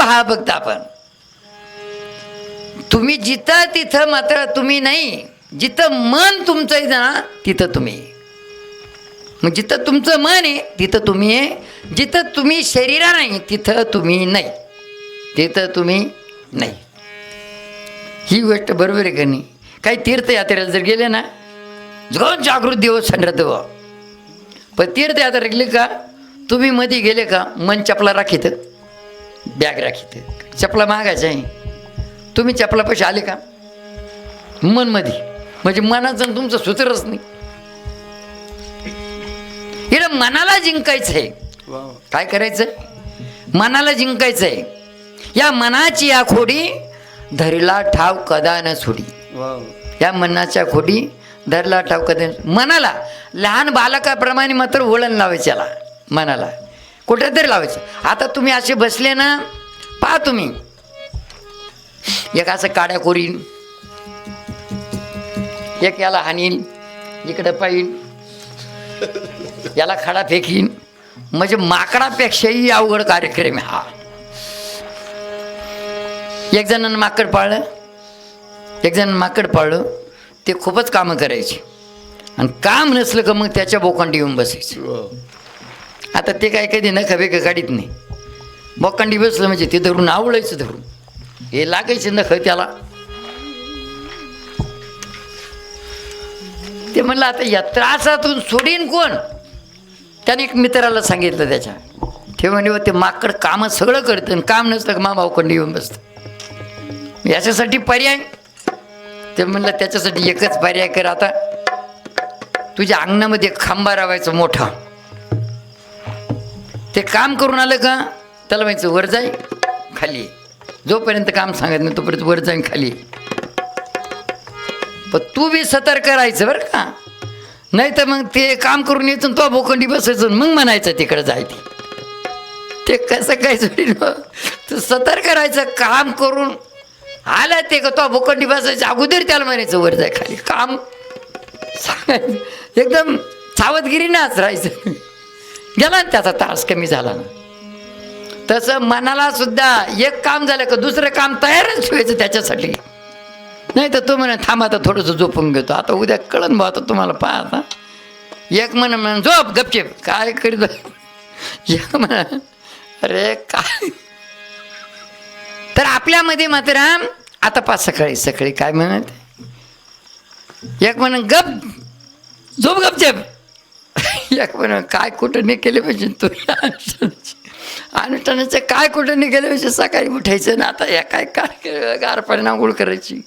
पहा फक्त आपण. तुम्ही जिथं तिथं मात्र तुम्ही नाही. जिथं मन तुमचं आहे ना तिथं तुम्ही. मग जिथं तुमचं मन आहे तिथं तुम्ही आहे. जिथं तुम्ही शरीरा नाही तिथं तुम्ही नाही. तिथं तुम्ही नाही. ही गोष्ट बरोबर आहे का नाही. काही तीर्थयात्रेला जर गेले ना जागृत दिवस संरत व्हा. पण तीर्थयात्रा गेले का तुम्ही मध्ये गेले का मन चपला राखीत बॅग राखीत चपला मागायचं आहे. तुम्ही चपलापाशी आले का मन मध्ये म्हणजे मनाचं तुमचं सूत्रच नाही. इकडं मनाला जिंकायचं आहे. काय करायचं मनाला जिंकायचं आहे. या मनाची या खोडी धरला ठाव कदा न सोडी. या मनाच्या खोडी धरला ठाव कदा. मनाला लहान बालकाप्रमाणे मात्र वळण लावायचं. याला मनाला कुठेतरी लावायचं. आता तुम्ही असे बसले ना पहा तुम्ही एक असं काड्या कोरीन एक याला हानीन इकडं पाहिन याला खडा फेकीन म्हणजे माकडापेक्षाही अवघड कार्यक्रम हा. एक जणांना माकड पाळलं ते खूपच कामं करायचे आणि काम नसलं का मग त्याच्या बोकांडी येऊन बसायचं. आता ते काय कधी न खबे का काढीत नाही. बोकांडी बसलं म्हणजे ते धरून आवडायचं धरून हे लागायचं नख त्याला. ते म्हणलं आता या त्रासातून सोडीन कोण. त्याने एक मित्राला सांगितलं त्याच्या ते म्हणजे ते माकड कामं सगळं करतं आणि काम नसतं का मामावखंडी येऊन बसतं. याच्यासाठी पर्याय ते म्हणलं त्याच्यासाठी एकच पर्याय कर. आता तुझ्या अंगणामध्ये खांबा रावायचा मोठा. ते काम करून आलं का त्याला म्हणायचं वर जाय खाली. जोपर्यंत काम सांगत नाही तोपर्यंत वर जाईन खाली. पण तू बी सतर्क राहायचं बरं का. नाही तर मग ते काम करून यायचं तो भोकंडी बसायचं मग म्हणायचं तिकडं जाय. ते कसं काय जोडी तू सतर्क राहायचं. काम करून आलं ते का तो भोकंडी बसायचं अगोदर त्याला म्हणायचं वर जाय खाली. काम सांगायचं एकदम सावधगिरीनाच राहायचं. गेला ना त्याचा त्रास कमी झाला ना. तसं मनाला सुद्धा एक काम झालं का दुसरं काम तयारच ठेवायचं त्याच्यासाठी. नाही तर तो म्हणा थांब आता थोडंसं झोपून घेतो आता उद्या कळन बा आता तुम्हाला पाहता. एक म्हण झोप गपचेप काय करीत. एक म्हणा अरे काय. तर आपल्यामध्ये मात्र आता पाच सकाळी काय म्हणत एक म्हण गप झोप गपचेप. एक म्हण काय कुठं नाही केले पाहिजे तू अनुष्ठानाचं काय कुठं नाही गेलं पाहिजे. सकाळी उठायचं ना आता या काय गार पाण्याने आंघोळ करायची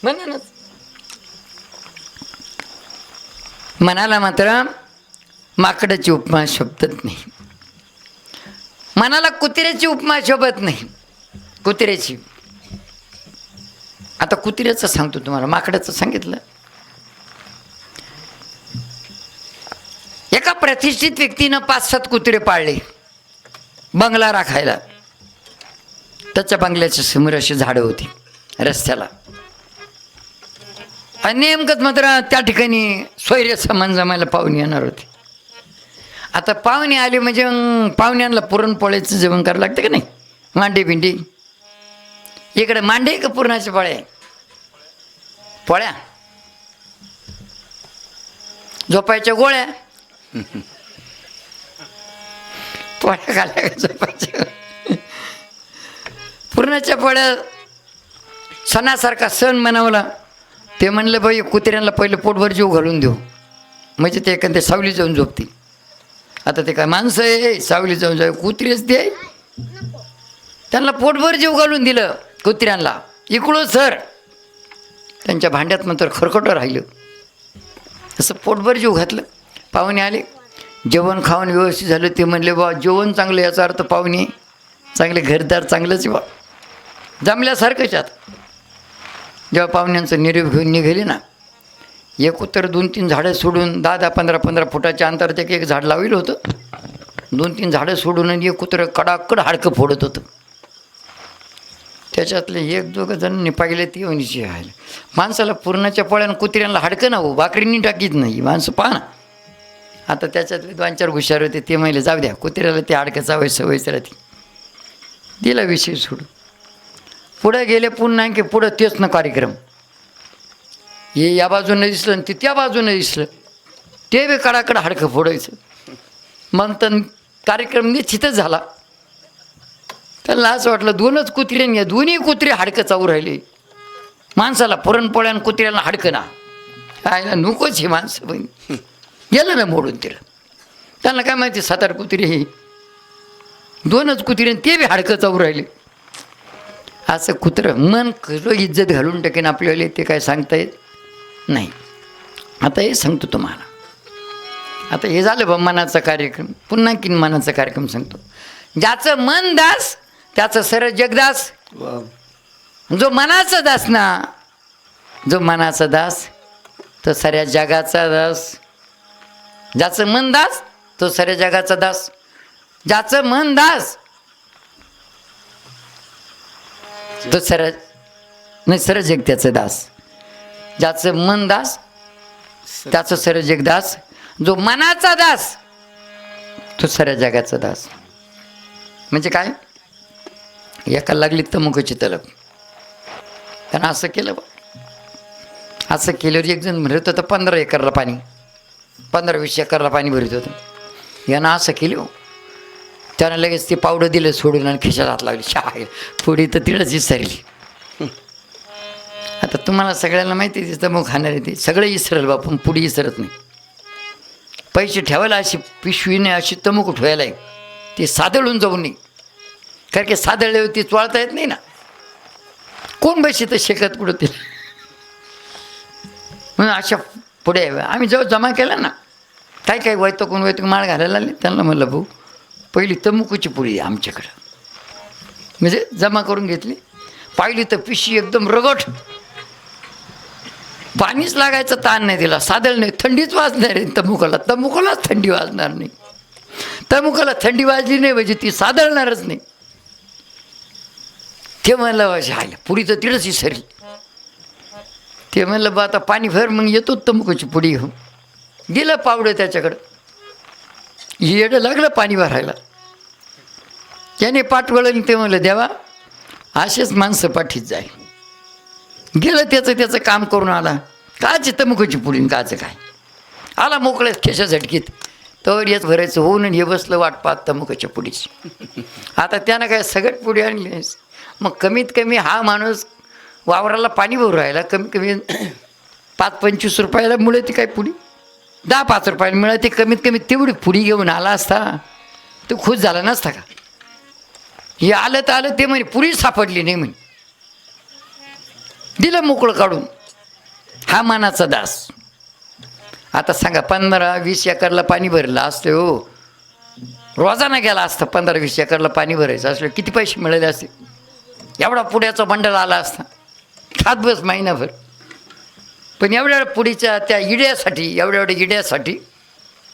म्हणूनच. मनाला मात्र माकडाची उपमा शोभत नाही. मनाला कुत्र्याची उपमा शोभत नाही. कुत्र्याची आता कुत्र्याचं सांगतो तुम्हाला. माकडाचं सांगितलं. एका प्रतिष्ठित व्यक्तीनं 5-7 कुत्रे पाळले बंगला राखायला. त्याच्या बंगल्याच्या समोर अशी झाडं होती रस्त्याला. आणि नेमकंच मात्र त्या ठिकाणी सोयरे समान जमायला पाहुणे येणार होते. आता पाहुणे आले म्हणजे पाहुण्यांना पुरणपोळ्याचं जेवण करावं लागतं का नाही. मांडे भिंडी इकडे मांडे का पुरणाच्या पोळ्या झोपायच्या गोळ्या पोळ्या खाल्या का झोपायच्या. पुरणाच्या पोळ्या सणासारखा सण मनवला. ते म्हणलं बाई कुत्र्यांना पहिलं पोटभर जीव घालून देऊ म्हणजे ते एखाद्या सावली जाऊन झोपतील. आता ते काय माणसं आहे सावली जाऊन जाऊ कुत्रेच ते. त्यांना पोटभर जीव घालून दिलं कुत्र्यांना. इकडं सर त्यांच्या भांड्यात मात्र खरकटं राहिलं. असं पोटभर जीव घातलं. पाहुणे आले जेवण खाऊन व्यवस्थित झालं. ते म्हणले बा जेवण चांगलं याचा अर्थ पाहुणे चांगले घरदार चांगलंच बा जमल्यासारखंच. आता जेव्हा पाहुण्यांचं निरोप घेऊन निघाले ना एक उत्तर 2-3 झाडं सोडून 10-10, 15-15 फुटाच्या अंतरात एक झाड लावलं होतं. 2-3 झाडं सोडून आणि एक कुत्रं कडाकड हाडकं फोडत होतं. त्याच्यातले 1-2 जणांनी पाहिले ती वणीची आहे. माणसाला पुरणाच्या पोळ्यानं कुत्र्यांना हाडकं ना हो भाकरींनी टाकीत नाही माणसं. पहा ना आता त्याच्यातले 2-4 हुशार होते, ते म्हणले जाऊ द्या, कुत्र्याला ते हाडकं चावायचं सवयच राहते. दिला विषय सोडून. पुढं गेले पुन्हा आणखी पुढं तेच ना कार्यक्रम. हे या बाजूनं दिसलं आणि ते त्या बाजूनं दिसलं, ते बी कडाकडं हाडकं फोडायचं. मग तर कार्यक्रम निश्चितच झाला. त्याला असं वाटलं 2च कुत्रे घ्या, दोन्ही कुत्रे हाडकं चावू राहिले. माणसाला पुरणपोळ्या आणि कुत्र्याला हाडकं ना, काय नकोच हे माणसं पण गेलं ना मोडून तिला. त्यांना काय माहिती 7-8 कुत्रे हे 2च कुत्रे, ते बी हाडकं चावू राहिले. असं कुत्रं मन कसं इज्जत घालून टाकेन आपल्याला ते काय सांगता येत नाही. आता हे सांगतो तुम्हाला. आता हे झालं बा मनाचा कार्यक्रम. पुन्हा की मनाचा कार्यक्रम सांगतो. ज्याचं मन दास त्याचं सरळ जगदास. जो मनाचा दास ना, जो मनाचा दास तो साऱ्या जगाचा दास. ज्याचं मन दास तो साऱ्या जगाचा दास. ज्याचं मन दास तो सरळ जग त्याचं दास. ज्याचं मन दास त्याचं सरळ जग दास. जो मनाचा दास तो साऱ्या जगाचा दास. म्हणजे काय, एका लागली तमुकाची तलब. त्यानं असं केलं बा. असं केल्यावर एक जण भरत होतं 15 एकरला पाणी, 15-20 एकरला पाणी भरत होतं. यानं असं केलं, त्यानं लगेच ते पावडं दिलं सोडून आणि खिशात हात लागली. शाळे पुढे तर तिळच विसरली. आता तुम्हाला सगळ्यांना माहिती आहे तमुक खाणारे ते सगळं विसरल बा, पण पुढे विसरत नाही. पैसे ठेवायला अशी पिशवी नाही, अशी तमुक ठेवायला आहे, ते सादळून जाऊ नये. कारण की सादळल्यावर ती चोळता येत नाही ना. कोण पैसे तर शेकत पुढं ते. म्हणून अशा पुढे आम्ही जेव्हा जमा केला ना, काय वैतक माळ घालायला आले, त्यांना म्हणलं भाऊ पहिली तमुकूची पुडी आमच्याकडं. म्हणजे जमा करून घेतली. पाहिली तर पिशी एकदम रगट, पाणीच लागायचं ताण नाही तिला, सादळ नाही, थंडीच वाजणार आहे. तमुकालाच थंडी वाजणार नाही. तमुकाला थंडी वाजली नाही म्हणजे ती सादळणारच नाही. ते म्हणलं आयला पुडी तर तिळच विसरली. ते म्हणलं बा आता पाणी भर, मग येतो तमुकाची पुडी घेऊन. दिलं पावडं त्याच्याकडं. येडं लागलं पाणी भरायला. त्याने पाठवलं. ते म्हणलं देवा असेच माणसं पाठीत जाय. गेलं त्याचं काम करून आला. काच तमुकाची पुडी काचं काय आला मोकळ्यात खेशा झटकीत. तर येत भरायचं होऊन हे बसलं वाट पाहत तमुकाच्या पुडीची. आता त्यानं काय सगळं पुडी आणली. मग कमीत कमी हा माणूस वावराला पाणी भरू राहिला, कमीत कमी 5-25 रुपयाला मिळते काय पुडी, 10-5 रुपयाला मिळते. कमीत कमी तेवढी पुडी घेऊन आला असता तो खुश झाला नसता का. हे आलं तर आलं, ते म्हणे पुरी सापडली नाही म्हणे, दिलं मोकळं काढून. हा मनाचा दास. आता सांगा 15-20 एकरला पाणी भरलं असतं हो, रोजाना गेला असता 15-20 एकरला पाणी भरायचं असलं किती पैसे मिळाले असते. एवढा पुड्याचा बंडल आला असता, खात बस महिनाभर. पण एवढ्या पुडीच्या त्या इड्यासाठी, एवढ्या इड्यासाठी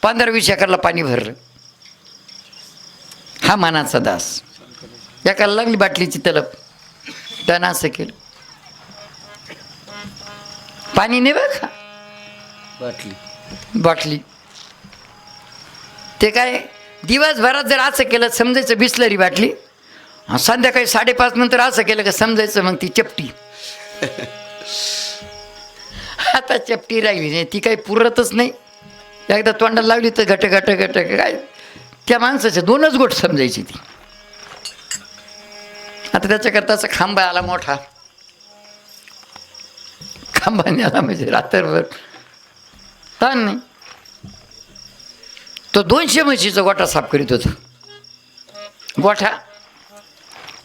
15-20 एकरला पाणी भरलं. हा मनाचा दास. एकाला लागली बाटलीची तलब, त्यानं असं केलं. पाणी नाही बघा, बाटली. ते काय दिवसभरात जर असं केलं समजायचं बिसलरी बाटली, संध्याकाळी 5:30 नंतर असं केलं का समजायचं मग ती चपटी. आता चपटी राहिली नाही, ती काही पुरतच नाही. एकदा तोंडाला लावली तर घट काय त्या माणसाच्या 2च गोट समजायची ती. आता त्याच्याकरताचा खांबा आला मोठा. खांबाने आला म्हणजे रात्रभर ताण नाही. तो 200 म्हशीचा गोठा साफ करीत होता. गोठा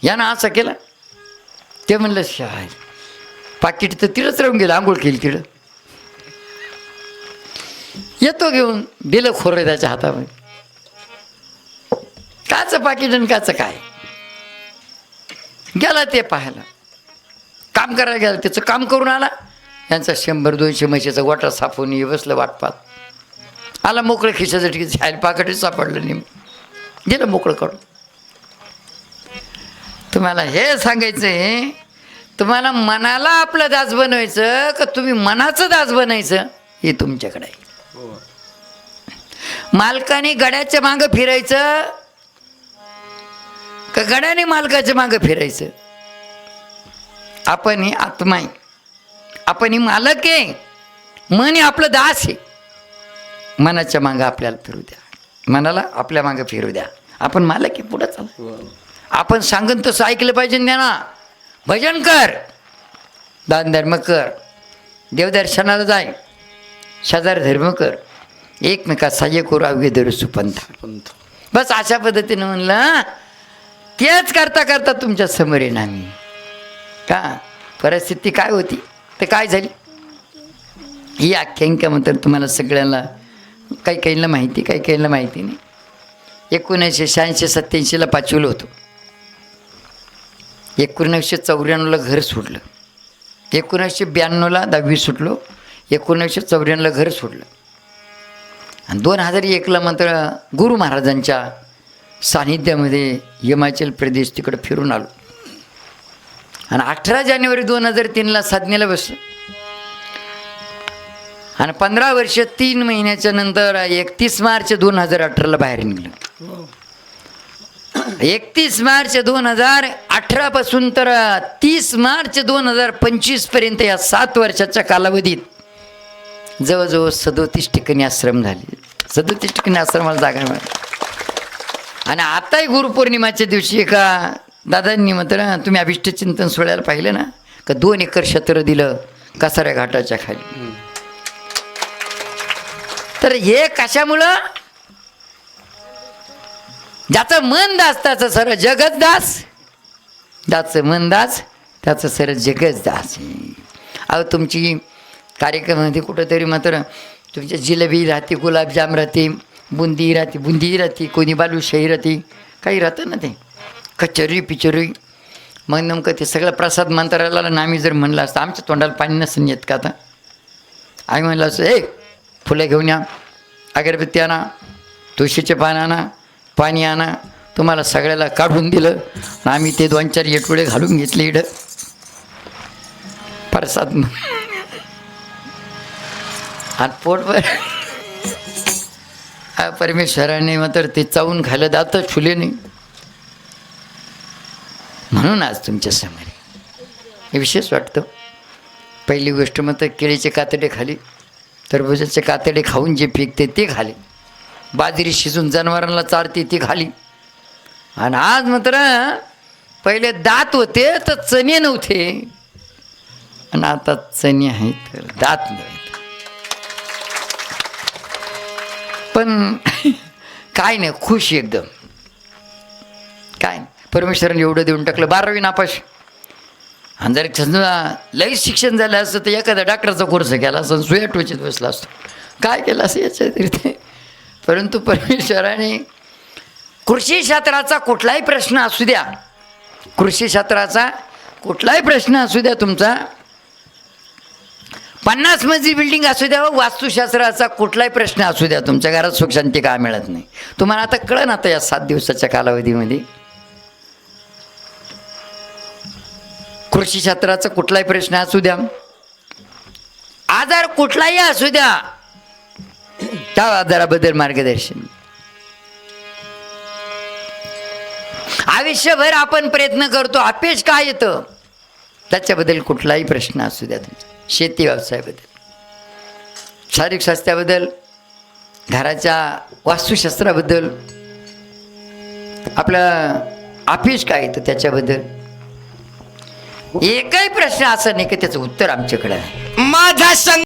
यानं असं केलं. ते म्हणलं शाय पाकिट तर तिळच राहून गेलं, आंघोळ केली तिळं. येतो घेऊन, दिलं खोरं त्याच्या हातामध्ये. काचं पाकिट आणि काचं काय. गेला ते पाहायला, काम करायला गेला. त्याचं काम करून आला. यांचा 100-200 म्हशीचा गोठा साफून ये बसलं वाट पाहत. आला मोकळं खिशासाठी छायला पाकिटच सापडलं नाही, दिलं मोकळं काढून. तुम्हाला हे सांगायचं आहे, तुम्हाला मनाला आपलं दास बनवायचं का तुम्ही मनाचं दास बनायचं हे तुमच्याकडे आहे. मालकाने गड्याच्या मागं फिरायचं का गड्याने मालकाच्या मागं फिरायचं? आपण ही आत्मा आहे, आपण ही मालक आहे, मन हे आपलं दास आहे. मनाच्या मागं आपल्याला फिरू द्या, मनाला आपल्या मागं फिरू द्या. आपण मालक आहे, पुढं चला. आपण सांगून तसं ऐकलं पाहिजे. त्यांना भजन कर, दान धर्म कर, देवदर्शनाला जाय, शेजार धर्म कर, एकमेका सहाय्य करू, अवघे धरू सुपंथ. बस अशा पद्धतीनं म्हणलं. तेच करता करता तुमच्या समोर येणार मी. का परिस्थिती काय होती तर काय झाली ही आख्यायिका मात्र तुम्हाला सगळ्यांना काही काहींना माहिती, काही काहींना माहिती नाही. 1986-87ला पाचवीला होतो. 1994ला घर सोडलं, 1992ला 10वी सुटलो, 1994ला घर सोडलं आणि 2001ला मात्र गुरु महाराजांच्या सानिध्यामध्ये हिमाचल प्रदेश तिकडं फिरून आलो आणि 18 जानेवारी 2003ला साधनेला बसलो आणि 15 वर्ष 3 महिन्याच्या नंतर 31 मार्च 2018ला बाहेर निघलो. 31 मार्च 2018 पासून तर 30 मार्च 2025 पर्यंत या 7 वर्षाच्या कालावधीत जवळजवळ 37 ठिकाणी आश्रम झाले. 37 ठिकाणी आश्रमाला जागा मिळाली. आणि आताही गुरुपौर्णिमाच्या दिवशी एका दादांनी मात्र तुम्ही अभिष्ट चिंतन सोहळ्याला पाहिलं ना का 2 एकर क्षेत्र दिलं कसाऱ्या घाटाच्या खाली. तर हे कशामुळं? ज्याचं मन दास त्याचं सर जगच दास, ज्याचं मन दास त्याचं सर जगच दास. अहो तुमची कार्यक्रमामध्ये कुठंतरी मात्र तुमच्या जिलेबी राहते, गुलाबजाम राहते, बुंदी राहते, कोणी बालुशाही राहते, काही राहतं ना ते कचोरी पिचोरी. मग नेमकं ते सगळं प्रसाद मंत्राला ना आम्ही जर म्हणलं असतं आमच्या तोंडाला पाणी नसून येत का? आता आम्ही म्हणलं असं फुलं घेऊन या, अगरबत्ती आणा, तुळशीचे पान आणा, पाणी आणा, तुम्हाला सगळ्याला काढून दिलं. आम्ही ते 2-4 येटुळे घालून घेतले इडं प्रसाद आणि पोटभर परमेश्वराने मात्र ते चावून खायला दात छुले नाही. म्हणून आज तुमच्या समोर हे विशेष वाटतं. पहिली गोष्ट मात्र केळीचे कातडे खाली, टरबुजाचे कातडे खाऊन जे पिकते ते खाली, बाजरी शिजून जनावरांना चारते ती खाली. आणि आज मात्र पहिले दात होते तर चणे नव्हते आणि आता चणे आहेत तर दात नव्हते. पण काय नाही, खुश एकदम. काय परमेश्वराने एवढं देऊन टाकलं. 12वी नापास. आणि जर समजा लई शिक्षण झालं असतं तर एखादा डॉक्टरचा कोर्स केला असं सुया टोचीत बसला असतो. काय केलं असं याच्या तरी ते. परंतु परमेश्वराने कृषी क्षेत्राचा कुठलाही प्रश्न असू द्या, कृषी क्षेत्राचा कुठलाही प्रश्न असू द्या तुमचा, 50 मजली बिल्डिंग असू द्या, वास्तुशास्त्राचा कुठलाही प्रश्न असू द्या, तुमच्या घरात सुख शांती का मिळत नाही तुम्हाला आता कळलं. आता या 7 दिवसाच्या कालावधीमध्ये कृषी क्षेत्राचा कुठलाही प्रश्न असू द्या, आजार कुठलाही असू द्या, त्या आजाराबद्दल मार्गदर्शन. आयुष्यभर आपण प्रयत्न करतो, अपयश काय येतं त्याच्याबद्दल कुठलाही प्रश्न असू द्या तुमचा, शेती व्यवसायाबद्दल, शारीरिक स्वास्थ्याबद्दल, घराच्या वास्तुशास्त्राबद्दल, आपलं अपयश काय येतं त्याच्याबद्दल, एकही प्रश्न असा नाही की त्याचं उत्तर आमच्याकडे आहे. माझा